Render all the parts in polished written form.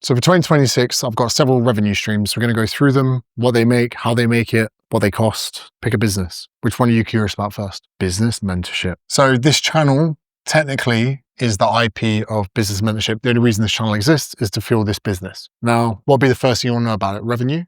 So for 2026, I've got several revenue streams. We're going to go through them, what they make, how they make it, what they cost. Pick a business. Which one are you curious about first? Business mentorship. So this channel technically is the IP of business mentorship. The only reason this channel exists is to fuel this business. Now, what would be the first thing you want to know about it? Revenue?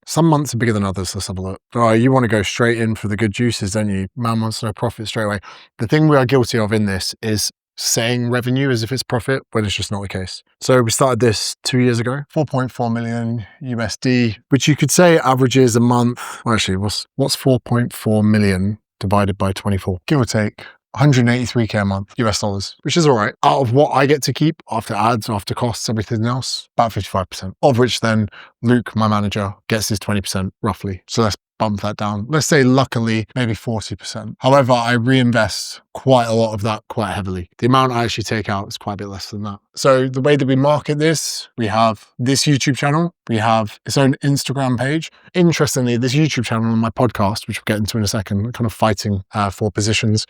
Some months are bigger than others. Let's have a look. Oh, you want to go straight in for the good juices, don't you? Man wants to know profit straight away. The thing we are guilty of in this is saying revenue as if it's profit when it's just not the case. So we started this 2 years ago, 4.4 million USD, which you could say averages a month. Well, actually, what's 4.4 million divided by 24? Give or take 183K a month, US dollars, which is all right. Out of what I get to keep after ads, after costs, everything else, about 55%, of which then Luke, my manager, gets his 20% roughly. So let's bump that down. Let's say luckily, maybe 40%. However, I reinvest quite a lot of that quite heavily. The amount I actually take out is quite a bit less than that. So the way that we market this, we have this YouTube channel, we have its own Instagram page. Interestingly, this YouTube channel and my podcast, which we'll get into in a second, kind of fighting for positions.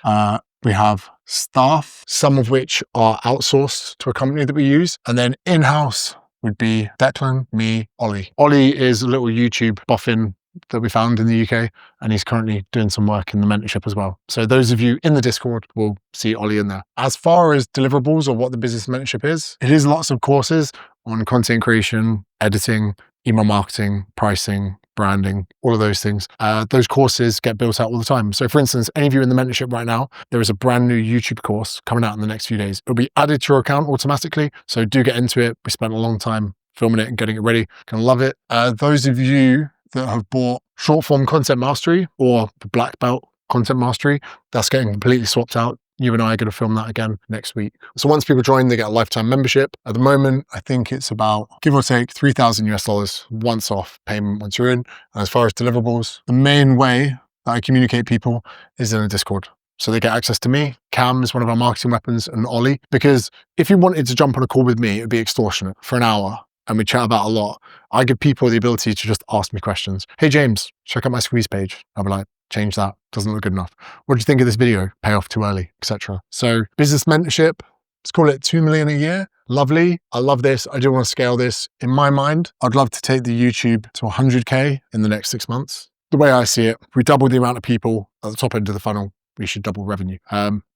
We have staff, some of which are outsourced to a company that we use, and then in-house would be Declan, me, Ollie. Ollie is a little YouTube boffin that we found in the UK, and he's currently doing some work in the mentorship as well. So those of you in the Discord will see Ollie in there. As far as deliverables or what the business mentorship is, it is lots of courses on content creation, editing, email marketing, pricing, branding, all of those things. Those courses get built out all the time. So for instance, any of you in the mentorship right now, there is a brand new YouTube course coming out in the next few days. It'll be added to your account automatically. So do get into it. We spent a long time filming it and getting it ready. Can love it. Those of you that have bought short form content mastery or the black belt content mastery, that's getting completely swapped out. You and I are going to film that again next week. So once people join, they get a lifetime membership. At the moment, I think it's about, give or take, 3,000 US dollars once off payment once you're in. And as far as deliverables, the main way that I communicate people is in a Discord. So they get access to me. Cam is one of our marketing weapons, and Ollie. Because if you wanted to jump on a call with me, it would be extortionate for an hour. And we chat about a lot. I give people the ability to just ask me questions. Hey, James, check out my squeeze page. I'll be like, change that. Doesn't look good enough. What do you think of this video? Pay off too early, etc. So business mentorship, let's call it 2 million a year. Lovely. I love this. I do want to scale this. In my mind, I'd love to take the YouTube to 100K in the next 6 months. The way I see it, if we double the amount of people at the top end of the funnel, we should double revenue.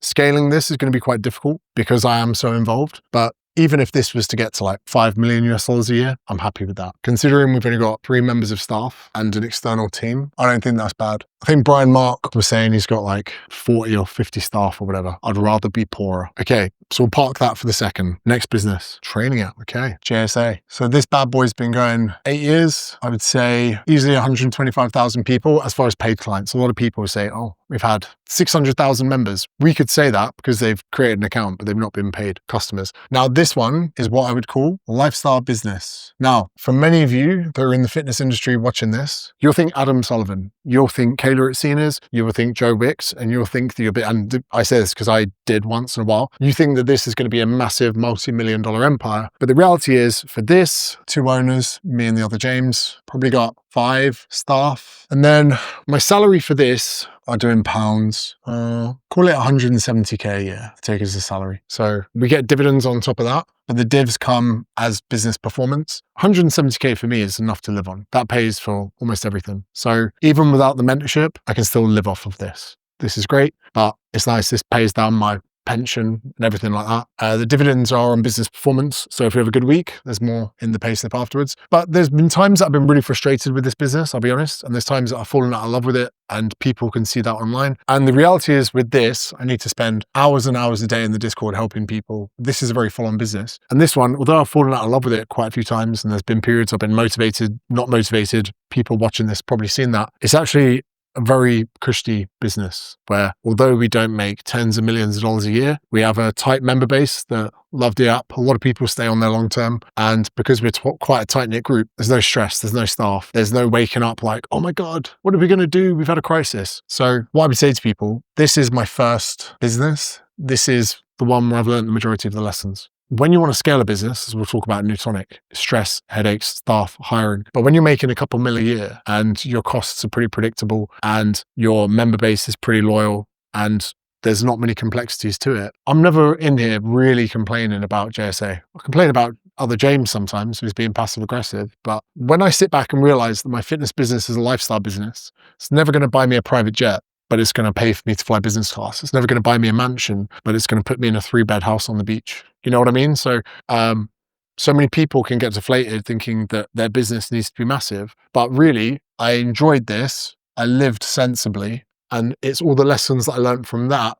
Scaling this is going to be quite difficult because I am so involved, but even if this was to get to like 5 million US dollars a year, I'm happy with that. Considering we've only got 3 members of staff and an external team, I don't think that's bad. I think Brian Mark was saying he's got like 40 or 50 staff or whatever. I'd rather be poorer. Okay, so we'll park that for the second. Next business, training app. Okay, JSA. So this bad boy's been going 8 years. I would say easily 125,000 people as far as paid clients. A lot of people say, oh, we've had 600,000 members. We could say that because they've created an account, but they've not been paid customers. Now, this one is what I would call a lifestyle business. Now, for many of you that are in the fitness industry watching this, you'll think Adam Sullivan, you'll think Kayla at Cena's, you will think Joe Wicks, and you'll think that you're a bit, and I say this because I did once in a while, you think that this is going to be a massive multi-million dollar empire. But the reality is for this, 2 owners, me and the other James, probably got 5 staff. And then my salary for this, I do in pounds, call it 170K a year to take as a salary. So we get dividends on top of that, but the divs come as business performance. 170K for me is enough to live on. That pays for almost everything. So even without the mentorship, I can still live off of this. This is great, but it's nice. This pays down my pension and everything like that. The dividends are on business performance. So if we have a good week, there's more in the pay slip afterwards. But there's been times that I've been really frustrated with this business, I'll be honest. And there's times that I've fallen out of love with it, and people can see that online. And the reality is with this, I need to spend hours and hours a day in the Discord helping people. This is a very full-on business. And this one, although I've fallen out of love with it quite a few times, and there's been periods I've been motivated, not motivated, people watching this probably seen that. It's actually a very cushy business where, although we don't make tens of millions of dollars a year, we have a tight member base that love the app. A lot of people stay on there long term. And because we're quite a tight-knit group, there's no stress, there's no staff, there's no waking up like, oh my God, what are we going to do? We've had a crisis. So what I would say to people, this is my first business. This is the one where I've learned the majority of the lessons. When you want to scale a business, as we'll talk about in Newtonic, stress, headaches, staff, hiring. But when you're making a couple mil a year and your costs are pretty predictable and your member base is pretty loyal and there's not many complexities to it, I'm never in here really complaining about JSA. I complain about other James sometimes who's being passive aggressive. But when I sit back and realize that my fitness business is a lifestyle business, it's never going to buy me a private jet, but it's going to pay for me to fly business class. It's never going to buy me a mansion, but it's going to put me in a 3-bed house on the beach. You know what I mean? So, so many people can get deflated thinking that their business needs to be massive. But really, I enjoyed this. I lived sensibly. And it's all the lessons that I learned from that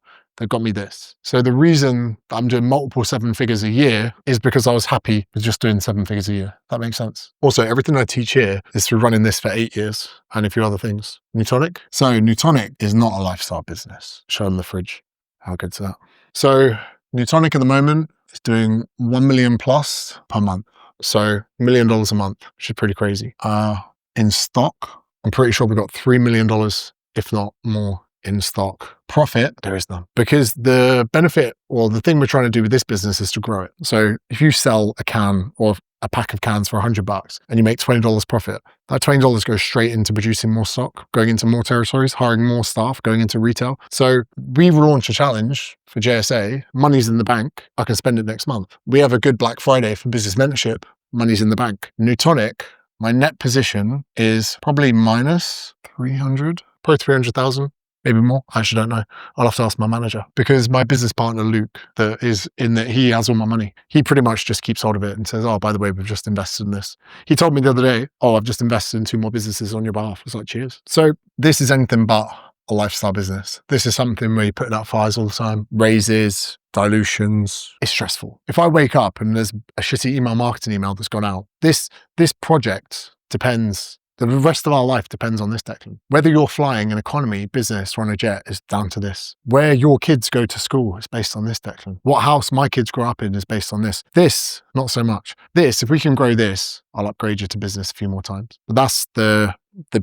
got me this. So the reason I'm doing multiple 7 figures a year is because I was happy with just doing 7 figures a year. That makes sense. Also, everything I teach here is through running this for 8 years and a few other things. Newtonic. So Newtonic is not a lifestyle business. Show them the fridge. How good's that? So Newtonic at the moment is doing 1 million plus per month. So $1 million a month, which is pretty crazy. In stock, I'm pretty sure we've got $3 million, if not more, in stock. Profit, there is none. Because the benefit, or the thing we're trying to do with this business is to grow it. So if you sell a can or a pack of cans for $100 and you make $20 profit, that $20 goes straight into producing more stock, going into more territories, hiring more staff, going into retail. So we launch a challenge for JSA, money's in the bank, I can spend it next month. We have a good Black Friday for business mentorship, money's in the bank. Newtonic, my net position is probably minus 300, probably 300,000. Maybe more. I actually don't know. I'll have to ask my manager, because my business partner, Luke, that is in that, he has all my money. He pretty much just keeps hold of it and says, oh, by the way, we've just invested in this. He told me the other day, oh, I've just invested in 2 more businesses on your behalf. I was like, cheers. So this is anything but a lifestyle business. This is something where you're putting out fires all the time, raises, dilutions. It's stressful. If I wake up and there's a shitty marketing email that's gone out, this project depends. The rest of our life depends on this, Declan. Whether you're flying an economy, business, or on a jet is down to this. Where your kids go to school is based on this, Declan. What house my kids grow up in is based on this. This, not so much. This, if we can grow this, I'll upgrade you to business a few more times. But that's the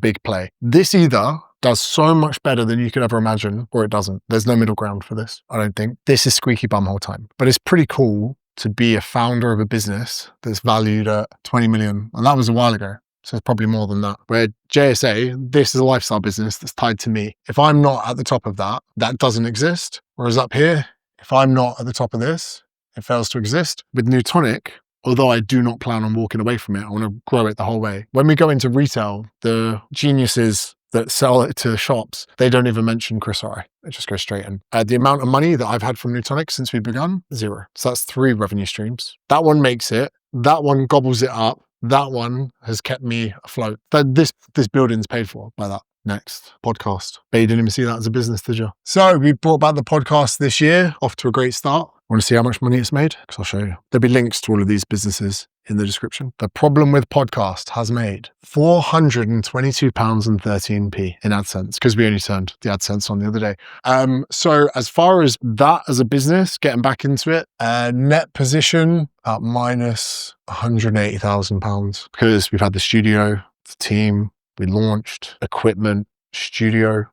big play. This either does so much better than you could ever imagine, or it doesn't. There's no middle ground for this, I don't think. This is squeaky bum whole time. But it's pretty cool to be a founder of a business that's valued at 20 million. And that was a while ago. So it's probably more than that. Where JSA, this is a lifestyle business that's tied to me. If I'm not at the top of that, that doesn't exist. Whereas up here, if I'm not at the top of this, it fails to exist. With Newtonic, although I do not plan on walking away from it, I want to grow it the whole way. When we go into retail, the geniuses that sell it to the shops, they don't even mention Chris or I. It just goes straight in. The amount of money that I've had from Newtonic since we've begun, 0. So that's 3 revenue streams. That one makes it. That one gobbles it up. That one has kept me afloat. This building's paid for by that. Next, podcast. But you didn't even see that as a business, did you? So we brought back the podcast this year, off to a great start. Want to see how much money it's made? Because I'll show you. There'll be links to all of these businesses in the description. The Problem with Podcast has made £422.13 in AdSense, because we only turned the AdSense on the other day. So as far as that as a business, getting back into it, net position at minus £180,000, because we've had the studio, the team, we launched equipment, studio.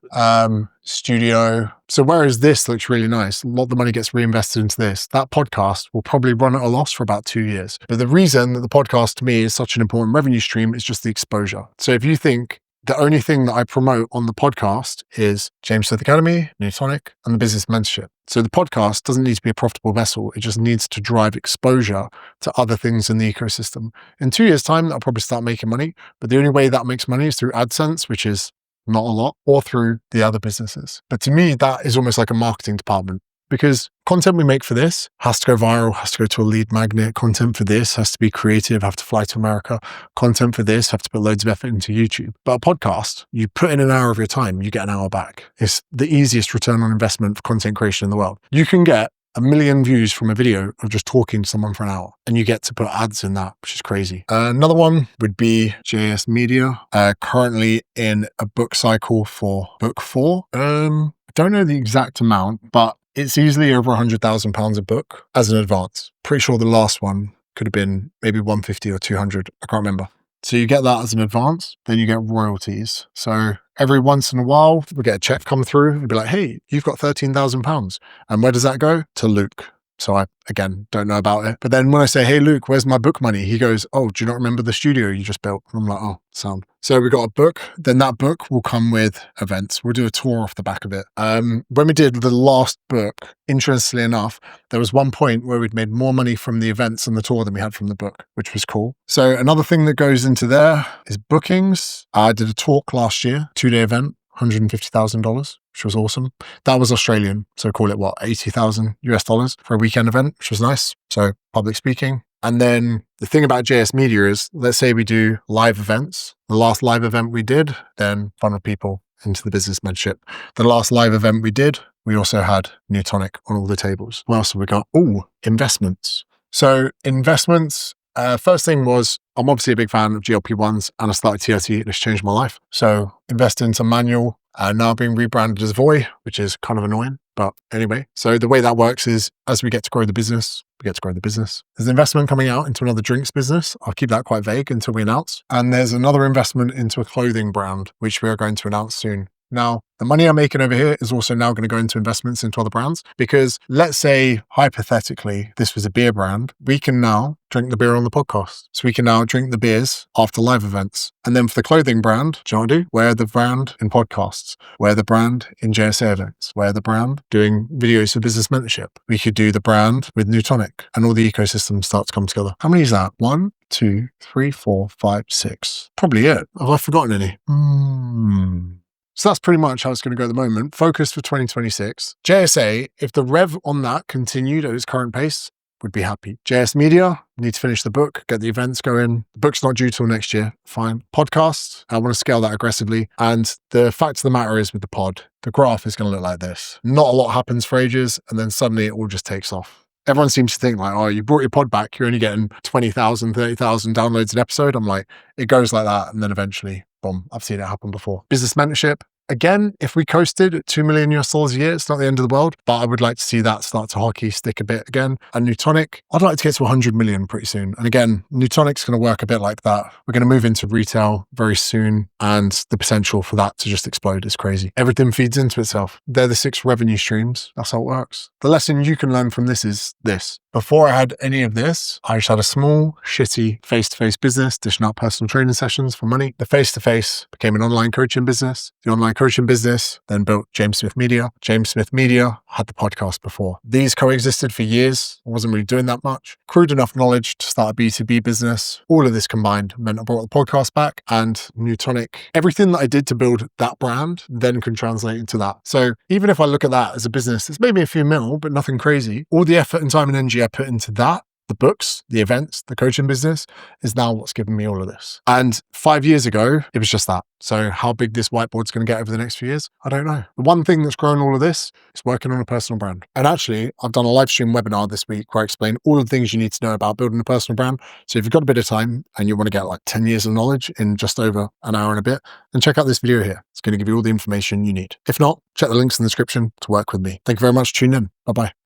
So whereas this looks really nice, a lot of the money gets reinvested into this. That podcast will probably run at a loss for about 2 years. But the reason that the podcast to me is such an important revenue stream is just the exposure. So if you think the only thing that I promote on the podcast is James Smith Academy, Newtonic, and the business mentorship. So the podcast doesn't need to be a profitable vessel. It just needs to drive exposure to other things in the ecosystem. In 2 years' time, that'll probably start making money. But the only way that makes money is through AdSense, which is not a lot, or through the other businesses. But to me, that is almost like a marketing department, because content we make for this has to go viral, has to go to a lead magnet. Content for this has to be creative, have to fly to America. Content for this have to put loads of effort into YouTube. But a podcast, you put in an hour of your time, you get an hour back. It's the easiest return on investment for content creation in the world. You can get 1 million views from a video of just talking to someone for an hour, and you get to put ads in that, which is crazy. Another one would be JS Media, currently in a book cycle for book 4. I don't know the exact amount, but it's easily over £100,000 a book as an advance. Pretty sure the last one could have been maybe 150 or 200. I can't remember. So you get that as an advance, then you get royalties. So every once in a while, we get a check come through and be like, hey, you've got £13,000. And where does that go? To Luke. So I, again, don't know about it. But then when I say, hey, Luke, where's my book money? He goes, oh, do you not remember the studio you just built? And I'm like, oh, sound. So we got a book, then that book will come with events. We'll do a tour off the back of it. When we did the last book, interestingly enough, there was one point where we'd made more money from the events and the tour than we had from the book, which was cool. So another thing that goes into there is bookings. I did a talk last year, 2-day event, $150,000, which was awesome. That was Australian. So call it what, $80,000 for a weekend event, which was nice. So public speaking. And then the thing about JS Media is, let's say we do live events. The last live event we did, then funnel people into the business mentorship. The last live event we did, we also had Newtonic on all the tables. What else have we got? Oh, investments. So investments, first thing was, I'm obviously a big fan of GLP-1s and I started TRT and it's changed my life. So invested into Manual, now being rebranded as Voy, which is kind of annoying. But anyway, so the way that works is as we get to grow the business, we get to grow the business. There's an investment coming out into another drinks business. I'll keep that quite vague until we announce. And there's another investment into a clothing brand, which we are going to announce soon. Now, the money I'm making over here is also now going to go into investments into other brands, because let's say, hypothetically, this was a beer brand. We can now drink the beer on the podcast. So we can now drink the beers after live events. And then for the clothing brand, do you know what I do? Wear the brand in podcasts, wear the brand in JSA events, wear the brand doing videos for business mentorship. We could do the brand with Newtonic and all the ecosystems start to come together. How many is that? 1, 2, 3, 4, 5, 6. Probably it. Have I forgotten any? So that's pretty much how it's going to go at the moment. Focus for 2026. JSA, if the rev on that continued at its current pace, would be happy. JS Media, need to finish the book, get the events going. The book's not due till next year. Fine. Podcast, I want to scale that aggressively. And the fact of the matter is with the pod, the graph is going to look like this. Not a lot happens for ages, and then suddenly it all just takes off. Everyone seems to think like, oh, you brought your pod back, you're only getting 20,000, 30,000 downloads an episode. I'm like, it goes like that. And then eventually, boom, I've seen it happen before. Business mentorship. Again, if we coasted at $2 million a year, it's not the end of the world, but I would like to see that start to hockey stick a bit again. And Newtonic, I'd like to get to 100 million pretty soon. And again, Newtonic's going to work a bit like that. We're going to move into retail very soon, and the potential for that to just explode is crazy. Everything feeds into itself. They're the 6 revenue streams. That's how it works. The lesson you can learn from this is this. Before I had any of this, I just had a small, shitty face-to-face business, dishing out personal training sessions for money. The face-to-face became an online coaching business. The online coaching business then built James Smith Media. James Smith Media had the podcast before. These coexisted for years. I wasn't really doing that much. Accrued enough knowledge to start a B2B business. All of this combined meant I brought the podcast back, and Newtonic. Everything that I did to build that brand then can translate into that. So even if I look at that as a business, it's maybe a few mil, but nothing crazy. All the effort and time and energy I put into that, the books, the events, the coaching business, is now what's given me all of this. And 5 years ago, it was just that. So how big this whiteboard's going to get over the next few years, I don't know. The one thing that's grown all of this is working on a personal brand. And actually, I've done a live stream webinar this week where I explain all of the things you need to know about building a personal brand. So if you've got a bit of time and you want to get like 10 years of knowledge in just over an hour and a bit, then check out this video here. It's going to give you all the information you need. If not, check the links in the description to work with me. Thank you very much for tuning in. Bye-bye.